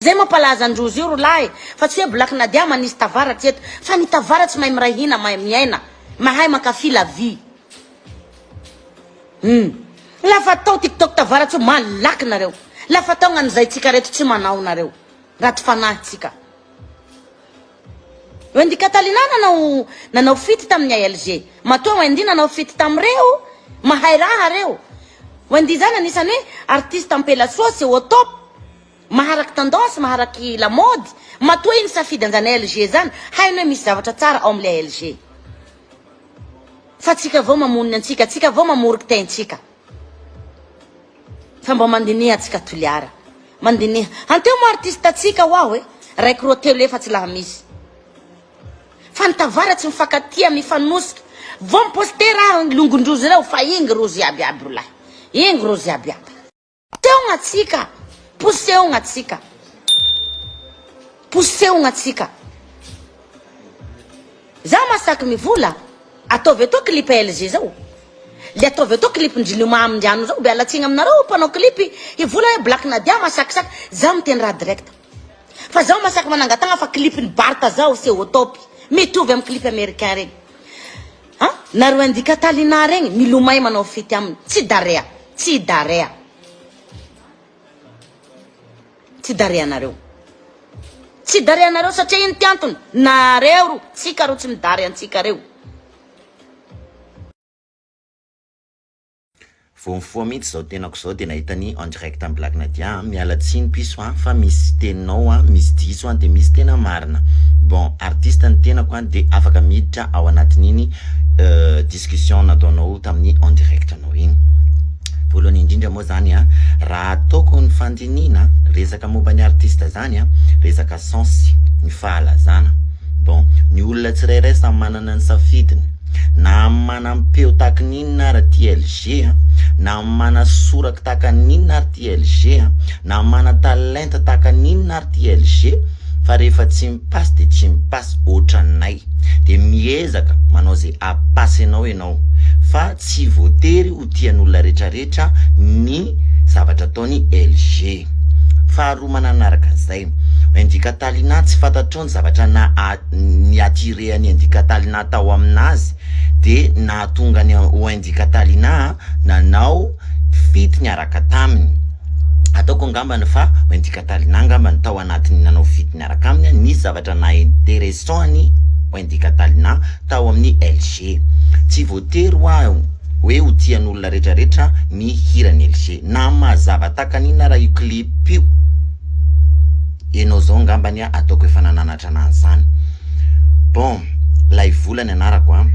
zay mampalaza androzy io rolahy fa tsy hoe Black Nadia manisy tavaratsy eto fa ny tavaratsy mahay mirahina mahay miaina mahay makafy la vie lafa tao TikTok tavaratsy malaky nareo lafa tao gnan'izay tsika reto tsy manao nareo raty fanahy tsika Wendy Catalina nanao fity tamin'ny ALG matoa Wendy nanao fity tamreo mahay raha reo Wendy zany anisany hoe artiste ampela sauce au top maharaky tendance maharaky la mode matoa iny safidy anjany ALG zany hainy hoe misy zavatra tsara ao amle ALG fa tsika vao mamoniny antsika tsika vao mamoriky tentsika fa mba mandiniha tsika toliara mandiniha anteo mo artiste tsika wao hoe raiky roa telo efatsy laha misy fa nitavaratsy mifakatia mifanosika vao miposter raha longondrozy reo fa ingy rozy abiaby rolahy ingy rozy abiaby teo gnatsika pousseo gnatsika za masaky mivola ataovy atao clip LG zao le ataovy atao clip ndriloma amindrano zao be alatsigna aminareo mpanao clip ivola hoe Black Nadia masakisaky za miteny raha direct fa zaho masaky manangatagna fa clip ny Barta zao c'est au top mitovy amin'ny clip américain regny nareo Wendy Catalina regny milomay manao fity aminy tsy darea nareo satria iny tiantony nareo ro tsika ro tsy midary antsika reo Fonfoa mihitsy zao tenako zao de nahitany en direct amin'ny Black Nadia mialatsiny piso fa misy teninao misy diso de misy tena marina bon artiste ny tenako de afaka miditra ao anatin'iny discussion nataonao tamin'ny en direct anao iny voalohany indrindra moa zany raha ataoko ny fandinina resaka momba ny artiste zany resaka sens ny fahalazana bon ny olona tsirairay samy manana ny safidiny na manampeo tahaka ninna ara TLG na mana soraka tahaka ninna ara TLG na mana talenta tahaka ninna ara TLG fa rehefa tsy mipasy de tsy mipasy ohatranay de miezaka manao zay apasy anao fa tsy voatery ho tian'olona rehetrarehetra ny zavatra ataony LG faharoa mananaraka zay Wendy Catalina tsy fantatrao zavatra ny attiré-any Wendy Catalina tao aminazy de nahatonga ny Wendy Catalina nanao fity niaraka taminy ataoko angambany fa Wendy Catalina angambany tao anatiny nanao fity niaraka aminy ny zavatra na intéressant-ny Wendy Catalina tao amin'ny LG tsy voatery hoe ho tian'olona rehetrarehetra ny hirany LG na mazava takanina raha io clip io enao zao ngambany ataoko efa nananatra anazy zany bon lay volany anarako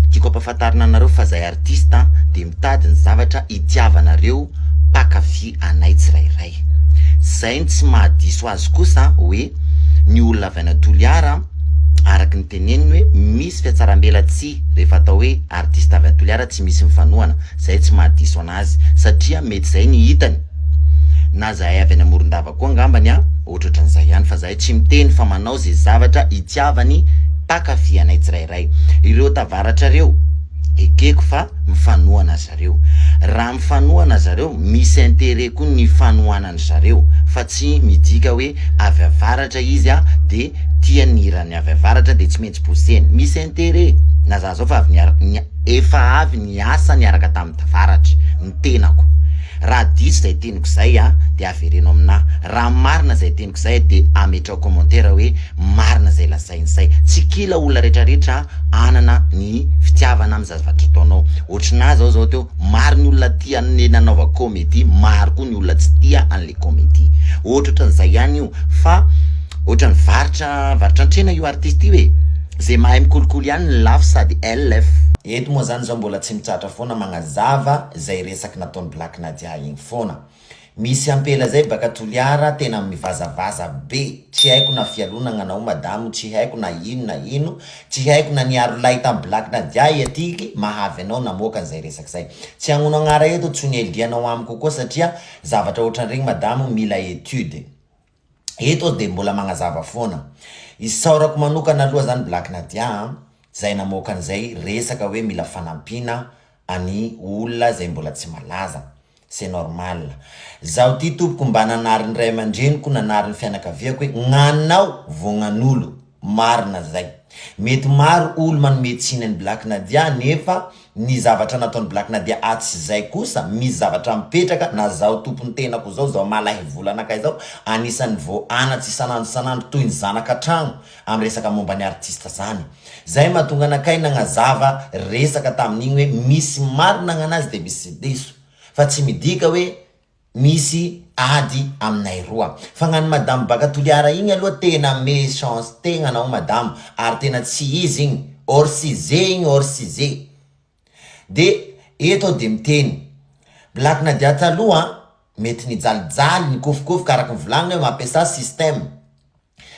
tiako ampahafantarina anareo fa zay artiste de mitady ny zavatra itiavanareo pakafy anay tsirairay zay tsy mahadiso azy kosa hoe ny olona avy anatoliara araky ny teneniny hoe misy fiatsarambelatsy rehefa atao hoe artiste avy anatoliara tsy misy mifanohana zay tsy mahadiso anazy satria mety zay ny hitany na zahay avy any Morondava koa ngambany ohatran'izay ihany fa zahay tsy miteny fa manao zay zavatra itiavany pakafy anay tsirairay ireo tavaratra reo ekeko fa mifanohana zareo raha mifanohana zareo misy intérêt koa ny fanohanany zareo fa tsy midika hoe avy avaratra izy de tiany hirany avy avaratra de tsy maintsy poseny misy intérêt na za zao fa efa avy niasa niaraka tamin'ny tavaratra ny tenako raha diso zay teniko zay de avereno amina raha marina zay teniko zay de ametrao commentaire hoe marina zay lazainy zay tsy kila olona rehetrarehetra anana ny fitiavana amin'ny zavatra ataonao ohatrina zao teo maro ny olona tia ny nanaova comédie maro koa ny olona tsy tia an'le comédie ohatran'izay ihany io fa ohatran'ny varitra antrena io artiste io zay mahay mikolokolo ihany ny lafo sady LF eto moa zany zao mbola tsy mitratra foana magnazava zay resaky nataony Black Nadia igny foana misy ampela zay baka toliara tena mivazavaza be tsy haiko na fialonagna anao madamo tsy haiko na ino tsy haiko na niaro lay tam Black Nadia etiky mahavy anao namoaka zay resaky zay tsy agnono agnara eto tsony elianao amiko koa satria zavatra ohatran'regny madamo mila étude eto de mbola magnazava foana isaorako manokana aloha zany Black Nadia zay namoaka an'izay resaka hoe mila fanampina any olona zay mbola tsy malaza c'est normal. Zaho ty tompoko mba nanarin'ny ray aman-dreniko nanarin'ny fianakaviako hoe gnanao vognan'olo, marina zay. Mety maro olo manome tsiny any Black Nadia nefa ny zavatra nataony Black Nadia atsy zay kosa misy zavatra mipetraka na zaho tompony tenako zao zaho malahy volanakay zao anisan'ny vo anatsy isanandro toy ny zanaka tragno amin'ny resaka momba ny artiste zany. Zay mahatonga anakay nagnazava resaka tamin'igny hoe misy marina gnanazy de misy diso. Fa tsy midika hoe misy ady aminay roa. Fa gnany madame Bakatoliara igny aloha tena me chance tegna anao madame ary tena tsy izy igny hors sujet. De eto de miteny Black Nadia taloha mety nijalijaly nikofikofoka karaky volagny hoe mampiasa système.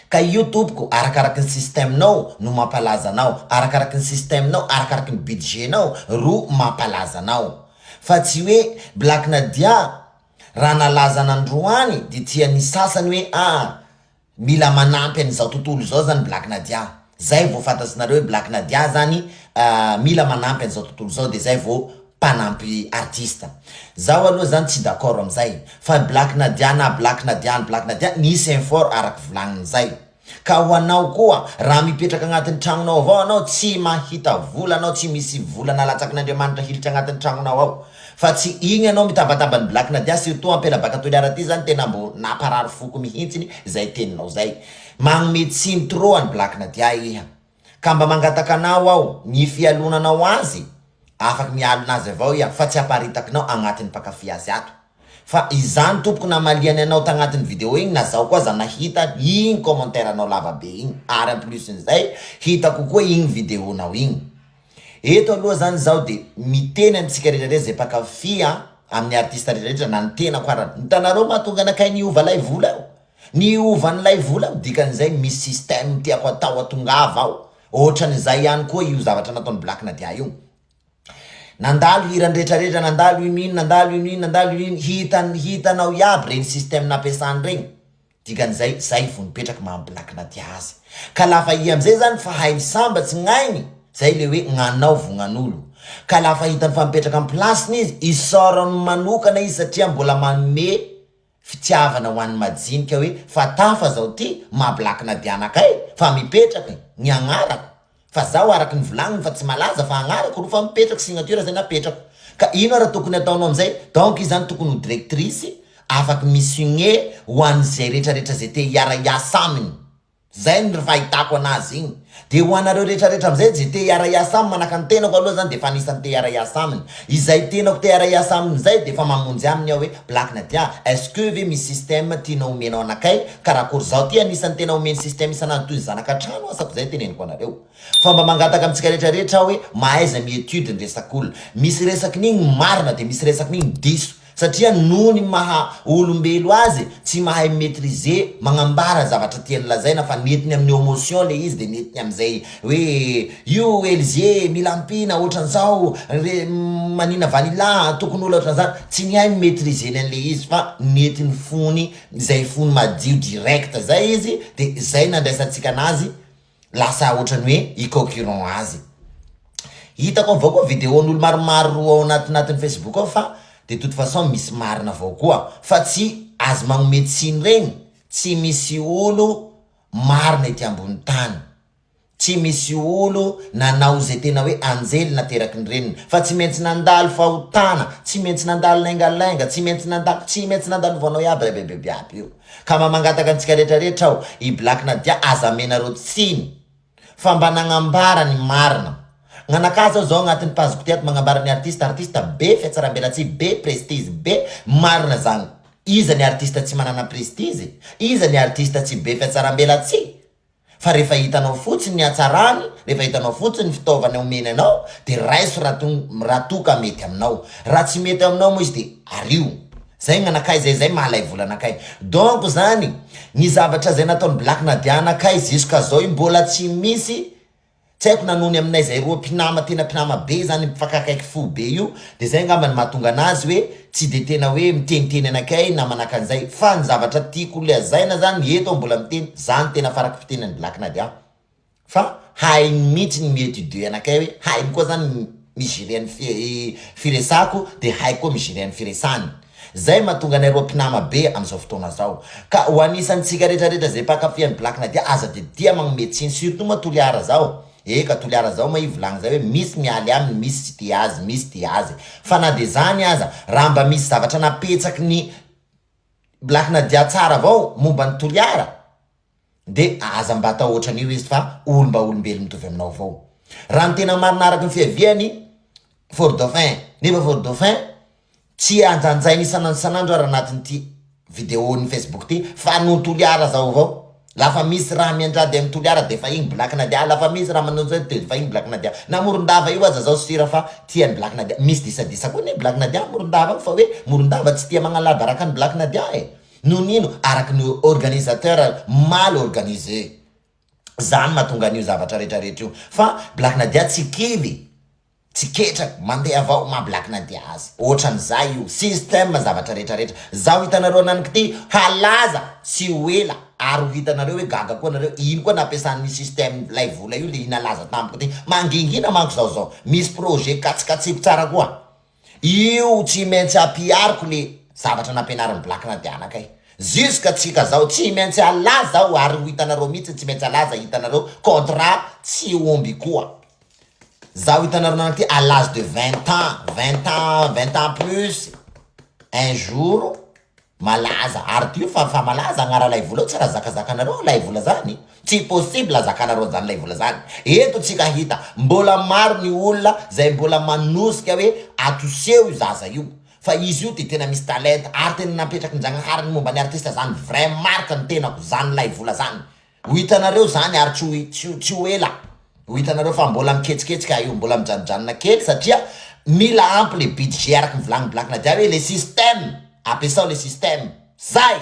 Ka YouTube ko arakaraky ny système-nao no mampalaza anao, arakaraky ny système-nao, arakaraky ny budget-nao ro mampalaza anao. Fa tsy hoe Black Nadia raha nalaza n'androany de tia ny sasany hoe mila manampy an'izao tontolo zao zany Black Nadia. Zay vo fantatsinareo hoe Black Nadia zany mila manampy an'izao tontolo zao de zay vo panampy artiste. Zaho aloha zany tsy d'accord am'zay. Fa Black Nadia nisy effort araky volagniny zay. Ka ho anao koa raha mipetraka agnatin'ny tragnonao avao anao tsy mahita vola anao tsy misy vola nalatsaky n'Andriamanitra hilitra agnatin'ny tragnonao ao. Fa tsy igny anao mitabataba ny Black Nadia surtout ampela Bakatoliara ty zany tena mbo naparary foko mihitsiny zay teninao zay. Magnome tsiny trop any Black Nadia iha. Ka mba mangataka anao ao ny fialonanao azy afaky mialo nazy avao iha fa tsy aparitakinao agnatin'ny mpakafy azy ato. Fa izany tompoko namaliany anao tagnatin'ny video igny na zaho koa za nahita igny commentaire anao lava be igny ary en plus n'izay hitako koa igny videonao igny. Eto aloha zany zaho de miteny antsika rehetrarehetra zay mpakafy amin'ny artiste rehetrarehetra na ny tena ko ara hitanareo mahatonga anakay niova lay vola ao. Niova ny lay vola ao dikan'izay misy système tiako atao atongava ao. Ohatran'izay ihany koa io zavatra nataony Black Nadia io. Nandalo hirany rehetrarehetra nandalo ino hitanao iaby regny système nampiasany regny. Dikan'izay zay vo nipetraky maha Black Nadia azy. Ka lafa i am'izay zany fa hainy sambatsy gn'ainy zay le hoe gnanao vognan'olo. Ka lafa hitany fa mipetraka amin'ny plasiny izy isorany manokana izy satria mbola manome fitiavana ho an'ny majinika hoe fa tafa zao ty maha Black Nadia anakay fa mipetraky ny agnarako. Fa zaho araky ny volagniny fa tsy malaza fa agnarako ro fa mipetraky signature zay napetrako. Ka ino ara tokony ataonao am'izay? Donc izany tokony ho directrice afaky misigné ho an'izay rehetrarehetra zay te hiara-iasa aminy. Zay ny fahitako anazy igny. De ho anareo rehetrarehetra am'izay zay te hiara-iasa aminy manaka ny tenako aloha zany de fa anisan'ny te hiara-iasa aminy. Izay tenako te hiara-iasa aminy zay de fa mamonjy aminy aho hoe Black Nadia, est-ce que ve misy système tianao omenao anakay karakory zao ty anisan'ny tena omeny système isanandro toy ny zanaka trano asako zay teneniko anareo. Fa mba mangataka amitsika rehetrarehetra hoe mahaiza miétude ny resak'olo. Misy resaky n'igny marina de misy resaky n'igny diso. Satria nony maha olombelo azy tsy mahay maîtriser magnambara zavatra tiany lazaina fa netiny amin'ny émotion le izy de netiny am'izay hoe io Elzie milampina ohatran'izao manina vanilla tokony olo ohatran'izany tsy ny hay maîtriser n'an'le izy fa netiny fony zay fony madio direct zay izy de zay nandraisantsika anazy lasa ohatrany hoe i-concurrent azy. Hitako avao koa videon'olo maromaro ao anatin'ny Facebook ao fa de toute façon misy marina avao koa fa tsy azo magnome tsiny regny tsy misy olo marina ety ambony tany. Tsy misy olo nanao zay tena hoe anjely nateraky ny reniny fa tsy maintsy nandalo fahotana, tsy maintsy nandalo lengalenga, tsy maintsy nandalo vonao iaby bebe aby io. Ka mamangataka antsika rehetrarehetra ao i Black Nadia aza amenareo tsiny fa mba nagnambara ny marina. Nganakaza zao agnatin'ny paziko tiato magnambara ny artiste be fiatsarambelatsy be prestige be marina zany. Iza ny artiste tsy manana prestige? Iza ny artiste tsy be fiatsarambelatsy? Fa rehefa hitanao fotsiny ny hatsarany, rehefa hitanao fotsiny ny fitaovany omeny anao, de raiso raha toka mety aminao. Raha tsy mety aminao moa izy de ario. Zay gnanakay zay mahalay vola anakay. Donc zany, ny zavatra zay nataony Black Nadia anakay jusqu'à zao mbola tsy misy. Tsy haiko nanony aminay zay roa mpinama tena mpinama be zany mifakakaiky fo be io de zay ngamba ny mahatonga anazy hoe tsy de tena hoe miteniteny anakay na manaka an'izay fa ny zavatra tiako le azaina zany eto mbola miteny zany tena faraky fitenany Black Nadia fa hainy mihitsy ny miétudier anakay hoe hainy koa zany mijery any firesako de haiko koa mijery any firesany. Zay mahatonga anareo mpinama be am'izao fotoana zao. Ka ho anisantsika rehetrarehetra zay mpankafy Black Nadia aza dia magnome tsiny, surtout ma Toliara zao. Eka Toliara zao ma ivolagna zay hoe misy mialy aminy, misy ty azy, misy ty azy. Fa na de zany aza, raha mba misy zavatra napetsaky ny Black Nadia tsara avao momba ny Toliara, de aza mba atao ohatran'io izy fa mba olombelo mitovy aminao avao. Raha ny tena marina araky ny fiaviany Fort Dauphin, nefa Fort Dauphin tsy anjanjainy isanandro raha anatin'ity vidéo-ny Facebook ty fa no Toliara zao avao. Lafa misy raha miandrady amin'ny Toliara de fa igny Black Nadia, lafa misy raha manao zay de fa igny Black Nadia. Na Morondava io aza zao sira fa tiany Black Nadia. Misy disadisa koa ny Black Nadia Morondava fa hoe Morondava tsy tia magnalaba araka ny Black Nadia no nino araky ny organisateur mal organisé. Zany mahatonga an'io zavatra rehetrarehetra io. Fa Black Nadia tsy kivy, tsy ketraky mandeha avao ma Black Nadia azy. Ohatran'izay io système zavatra rehetrarehetra. Zaho hitanareo ananiky ty halaza sy hoela ary ho hitanareo hoe gaga koa nareo ino koa nampiasan'ny système lay vola io le nalaza tampoka ty. Mangingina manko zao misy projet katsikatsiko tsara koa. Io tsy maintsy apiariko le zavatra nampianarin'ny Black Nadia anakay. Jusqu'à tsika zao tsy maintsy alaza zao ary ho hitanareo mihitsy tsy maintsy alaza hitanareo contrat tsy omby koa. Zaho hitanareo ananiky ty à l'âge de 20 ans plus un jour malaza ary ty fa malaza agnara lay vola tsy raha zakazakanareo lay vola zany. Tsy possible azakanareo zany lay vola zany. Eto tsika hita mbola maro ny olona zay mbola manosika hoe atoseho io zaza io. Fa izy io ty tena misy talent ary tena napetraky ny Janahary ny momba ny artiste zany vrai marque ny tenako zany lay vola zany. Ho hitanareo zany ary tsy ho ela. Ho hitanareo fa mbola miketsiketsika io, mbola mijanonjanona kely satria mila ampy le budget araky ny volagny Black Nadia hoe le système, ampiasao le système. Zay!